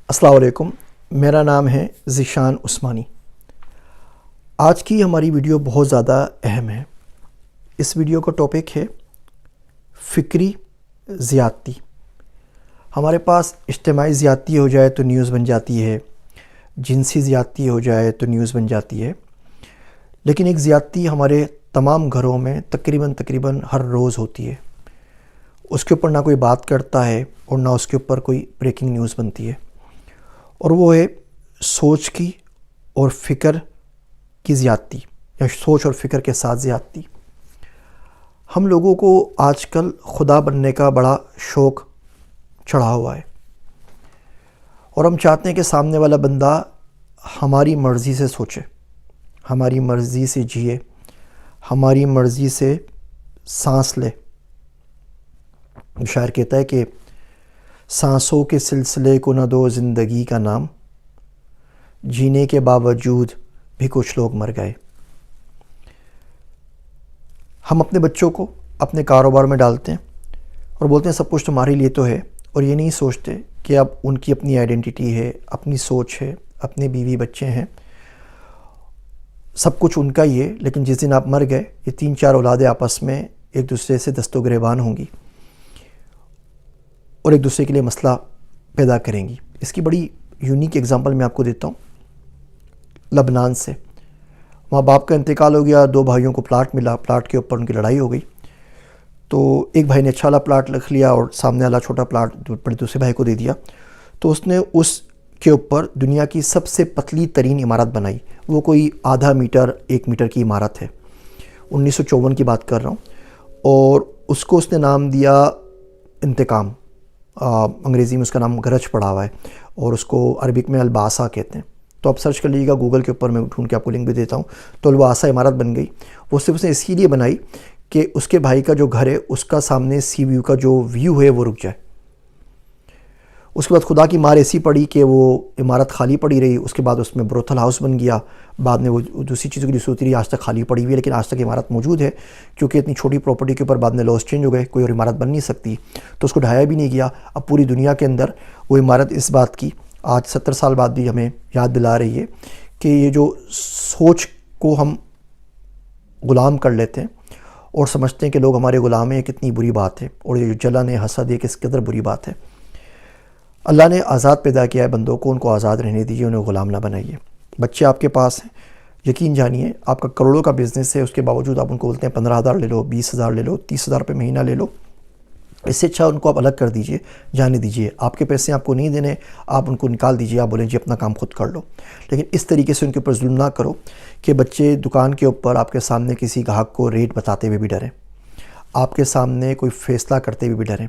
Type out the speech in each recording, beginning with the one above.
السلام علیکم، میرا نام ہے ذیشان عثمانی۔ آج کی ہماری ویڈیو بہت زیادہ اہم ہے۔ اس ویڈیو کا ٹاپک ہے فکری زیادتی۔ ہمارے پاس اجتماعی زیادتی ہو جائے تو نیوز بن جاتی ہے، جنسی زیادتی ہو جائے تو نیوز بن جاتی ہے، لیکن ایک زیادتی ہمارے تمام گھروں میں تقریباً ہر روز ہوتی ہے۔ اس کے اوپر نہ کوئی بات کرتا ہے اور نہ اس کے اوپر کوئی بریکنگ نیوز بنتی ہے، اور وہ ہے سوچ کی اور فکر کی زیادتی، یا سوچ اور فکر کے ساتھ زیادتی۔ ہم لوگوں کو آج کل خدا بننے کا بڑا شوق چڑھا ہوا ہے، اور ہم چاہتے ہیں کہ سامنے والا بندہ ہماری مرضی سے سوچے، ہماری مرضی سے جیے، ہماری مرضی سے سانس لے۔ شاعر کہتا ہے کہ سانسوں کے سلسلے کو نہ دو زندگی کا نام، جینے کے باوجود بھی کچھ لوگ مر گئے۔ ہم اپنے بچوں کو اپنے کاروبار میں ڈالتے ہیں اور بولتے ہیں سب کچھ تمہارے لیے تو ہے، اور یہ نہیں سوچتے کہ اب ان کی اپنی آئیڈینٹی ہے، اپنی سوچ ہے، اپنے بیوی بچے ہیں، سب کچھ ان کا ہی ہے۔ لیکن جس دن آپ مر گئے، یہ 3-4 اولادیں آپس میں ایک دوسرے سے دست و گریبان ہوں گی اور ایک دوسرے کے لیے مسئلہ پیدا کریں گی۔ اس کی بڑی یونیک اگزامپل میں آپ کو دیتا ہوں لبنان سے۔ وہاں باپ کا انتقال ہو گیا، 2 بھائیوں کو پلاٹ ملا، پلاٹ کے اوپر ان کی لڑائی ہو گئی، تو ایک بھائی نے اچھا والا پلاٹ لکھ لیا اور سامنے والا چھوٹا پلاٹ دوسرے بھائی کو دے دیا۔ تو اس نے اس کے اوپر دنیا کی سب سے پتلی ترین عمارت بنائی۔ وہ کوئی آدھا میٹر 1 میٹر کی عمارت ہے، 1954 کی بات کر رہا ہوں، اور اس کو اس نے نام دیا انتقام۔ انگریزی میں اس کا نام گرج پڑا ہوا ہے، اور اس کو عربک میں الباسا کہتے ہیں۔ تو آپ سرچ کر لیجیے گا گوگل کے اوپر، میں ڈھونڈ کے آپ کو لنک بھی دیتا ہوں۔ تو الباسا عمارت بن گئی۔ وہ صرف اس نے اسی لیے بنائی کہ اس کے بھائی کا جو گھر ہے اس کا سامنے سی ویو کا جو ویو ہے وہ رک جائے۔ اس کے بعد خدا کی مار ایسی پڑی کہ وہ عمارت خالی پڑی رہی۔ اس کے بعد اس میں بروتھل ہاؤس بن گیا، بعد میں وہ دوسری چیزوں کی ڈیوس ہوتی رہی، آج تک خالی پڑی ہوئی ہے، لیکن آج تک عمارت موجود ہے، کیونکہ اتنی چھوٹی پراپرٹی کے اوپر بعد میں لاس چینج ہو گئے، کوئی اور عمارت بن نہیں سکتی، تو اس کو ڈھایا بھی نہیں گیا۔ اب پوری دنیا کے اندر وہ عمارت اس بات کی آج 70 سال بعد بھی ہمیں یاد دلا رہی ہے کہ یہ جو سوچ کو ہم غلام کر لیتے ہیں اور سمجھتے ہیں کہ لوگ ہمارے غلام ہیں، یہ کتنی بری بات ہے، اور یہ جو جلن ہے، حسد ہے، کس قدر بری بات ہے۔ اللہ نے آزاد پیدا کیا ہے بندوں کو، ان کو آزاد رہنے دیجیے، انہیں غلام نہ بنائیے۔ بچے آپ کے پاس ہیں، یقین جانیے آپ کا کروڑوں کا بزنس ہے، اس کے باوجود آپ ان کو بولتے ہیں 15,000 لے لو، 20,000 لے لو، 30,000 روپے مہینہ لے لو۔ اس سے اچھا ان کو آپ الگ کر دیجئے، جانے دیجئے۔ آپ کے پیسے آپ کو نہیں دینے، آپ ان کو نکال دیجئے، آپ بولیں جی اپنا کام خود کر لو۔ لیکن اس طریقے سے ان کے اوپر ظلم نہ کرو کہ بچے دکان کے اوپر آپ کے سامنے کسی گاہک کو ریٹ بتاتے ہوئے بھی ڈریں، آپ کے سامنے کوئی فیصلہ کرتے ہوئے بھی ڈریں۔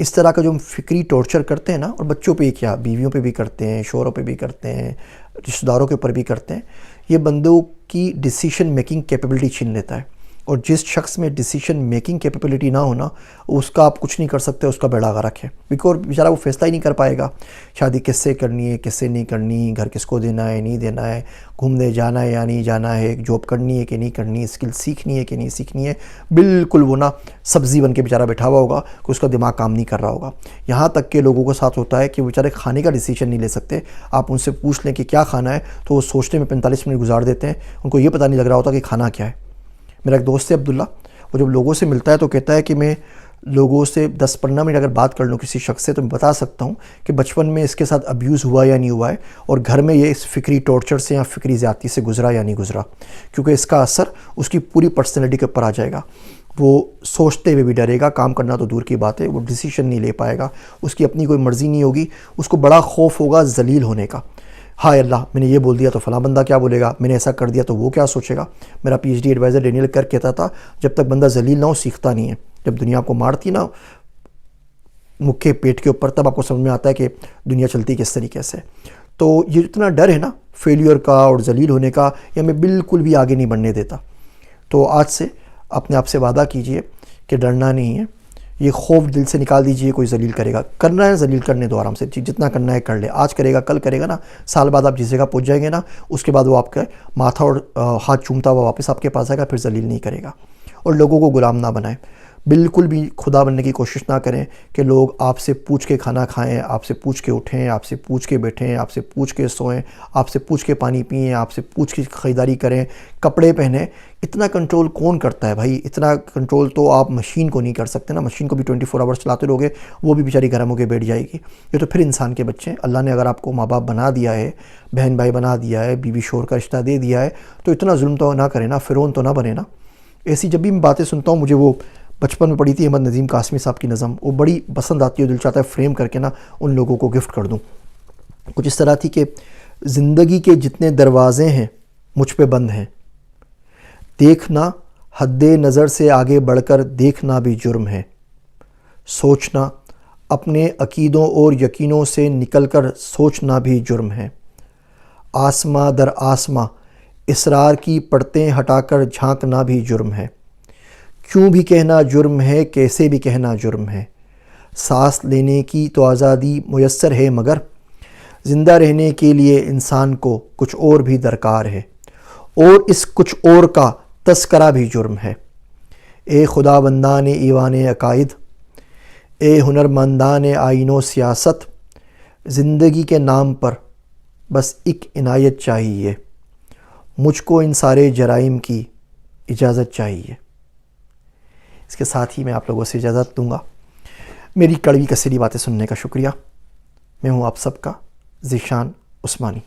اس طرح کا جو ہم فکری ٹارچر کرتے ہیں نا، اور بچوں پہ ہی کیا، بیویوں پہ بھی کرتے ہیں، شوہروں پہ بھی کرتے ہیں، رشتہ داروں کے اوپر بھی کرتے ہیں، یہ بندوں کی ڈیسیشن میکنگ کیپیبلٹی چھین لیتا ہے۔ اور جس شخص میں ڈیسیشن میکنگ کیپیبلٹی نہ ہونا، اس کا آپ کچھ نہیں کر سکتے، اس کا بیڑا غرق ہے، بیکور بیچارہ وہ فیصلہ ہی نہیں کر پائے گا، شادی کس سے کرنی ہے، کس سے نہیں کرنی، گھر کس کو دینا ہے، نہیں دینا ہے، گھومنے جانا ہے یا نہیں جانا ہے، جاب کرنی ہے کہ نہیں کرنی ہے، اسکل سیکھنی ہے کہ نہیں سیکھنی ہے۔ بالکل وہ نا سبزی بن کے بیچارہ بیٹھا ہوا ہوگا کہ اس کا دماغ کام نہیں کر رہا ہوگا۔ یہاں تک کہ لوگوں کے ساتھ ہوتا ہے کہ وہ بیچارے کھانے کا ڈیسیشن نہیں لے سکتے، آپ ان سے پوچھ لیں کہ کیا کھانا ہے تو وہ سوچنے میں 45 منٹ گزار دیتے ہیں، ان کو یہ پتہ نہیں لگ رہا ہوتا کہ کھانا کیا ہے۔ میرا ایک دوست ہے عبداللہ، وہ جب لوگوں سے ملتا ہے تو کہتا ہے کہ میں لوگوں سے 10-15 منٹ اگر بات کر لوں کسی شخص سے تو میں بتا سکتا ہوں کہ بچپن میں اس کے ساتھ ابیوز ہوا یا نہیں ہوا ہے، اور گھر میں یہ اس فکری ٹارچر سے یا فکری زیادتی سے گزرا یا نہیں گزرا، کیونکہ اس کا اثر اس کی پوری پرسنالٹی کے اوپر آ جائے گا۔ وہ سوچتے ہوئے بھی ڈرے گا، کام کرنا تو دور کی بات ہے، وہ ڈیسیشن نہیں لے پائے گا، اس کی اپنی کوئی مرضی نہیں ہوگی، اس کو بڑا خوف ہوگا ذلیل ہونے کا۔ ہائے اللہ، میں نے یہ بول دیا تو فلاں بندہ کیا بولے گا، میں نے ایسا کر دیا تو وہ کیا سوچے گا۔ میرا P H D advisor Daniel کر کہتا تھا جب تک بندہ ذلیل نہ ہو سیکھتا نہیں ہے۔ جب دنیا کو مارتی نا مکے پیٹ کے اوپر، تب آپ کو سمجھ میں آتا ہے کہ دنیا چلتی کس طریقے سے۔ تو یہ اتنا ڈر ہے نا فیلیور کا اور ذلیل ہونے کا، یہ ہمیں بالکل بھی آگے نہیں بڑھنے دیتا۔ تو آج سے اپنے آپ سے وعدہ کیجئے کہ ڈرنا نہیں ہے، یہ خوف دل سے نکال دیجئے۔ کوئی ذلیل کرے گا، کرنا ہے ذلیل کرنے دو، آرام سے جتنا کرنا ہے کر لے، آج کرے گا کل کرے گا نا، سال بعد آپ جس جگہ پہنچ جائیں گے نا، اس کے بعد وہ آپ کا ماتھا اور ہاتھ چومتا ہوا واپس آپ کے پاس آئے گا، پھر ذلیل نہیں کرے گا۔ اور لوگوں کو غلام نہ بنائیں۔ بالکل بھی خدا بننے کی کوشش نہ کریں کہ لوگ آپ سے پوچھ کے کھانا کھائیں، آپ سے پوچھ کے اٹھیں، آپ سے پوچھ کے بیٹھیں، آپ سے پوچھ کے سوئیں، آپ سے پوچھ کے پانی پئیں، آپ سے پوچھ کے خریداری کریں، کپڑے پہنیں۔ اتنا کنٹرول کون کرتا ہے بھائی؟ اتنا کنٹرول تو آپ مشین کو نہیں کر سکتے نا، مشین کو بھی 24 آورس چلاتے رہو گے، وہ بھی بیچاری گرم ہو کے بیٹھ جائے گی۔ یہ تو پھر انسان کے بچے ہیں۔ اللہ نے اگر آپ کو ماں باپ بنا دیا ہے، بہن بھائی بنا دیا ہے، بیوی شوہر کا رشتہ دے دیا ہے، تو اتنا ظلم تو نہ کرے نا، فرعون تو نہ بنے نا۔ ایسی جب بھی میں باتیں سنتا ہوں، مجھے وہ بچپن میں پڑھی تھی احمد نظیم قاسمی صاحب کی نظم، وہ بڑی پسند آتی ہے، دل چاہتا ہے فریم کر کے نا ان لوگوں کو گفٹ کر دوں۔ کچھ اس طرح تھی کہ زندگی کے جتنے دروازے ہیں مجھ پہ بند ہیں، دیکھنا حد نظر سے آگے بڑھ کر دیکھنا بھی جرم ہے، سوچنا اپنے عقیدوں اور یقینوں سے نکل کر سوچنا بھی جرم ہے، آسماں در آسماں اسرار کی پرتیں ہٹا کر جھانکنا بھی جرم ہے، کیوں بھی کہنا جرم ہے، کیسے بھی کہنا جرم ہے، سانس لینے کی تو آزادی میسر ہے مگر زندہ رہنے کے لیے انسان کو کچھ اور بھی درکار ہے، اور اس کچھ اور کا تذکرہ بھی جرم ہے۔ اے خدا بندان ایوان عقائد، اے ہنرمندان آئین و سیاست، زندگی کے نام پر بس ایک عنایت چاہیے، مجھ کو ان سارے جرائم کی اجازت چاہیے۔ اس کے ساتھ ہی میں آپ لوگوں سے اجازت دوں گا۔ میری کڑوی کسری باتیں سننے کا شکریہ۔ میں ہوں آپ سب کا ذیشان عثمانی۔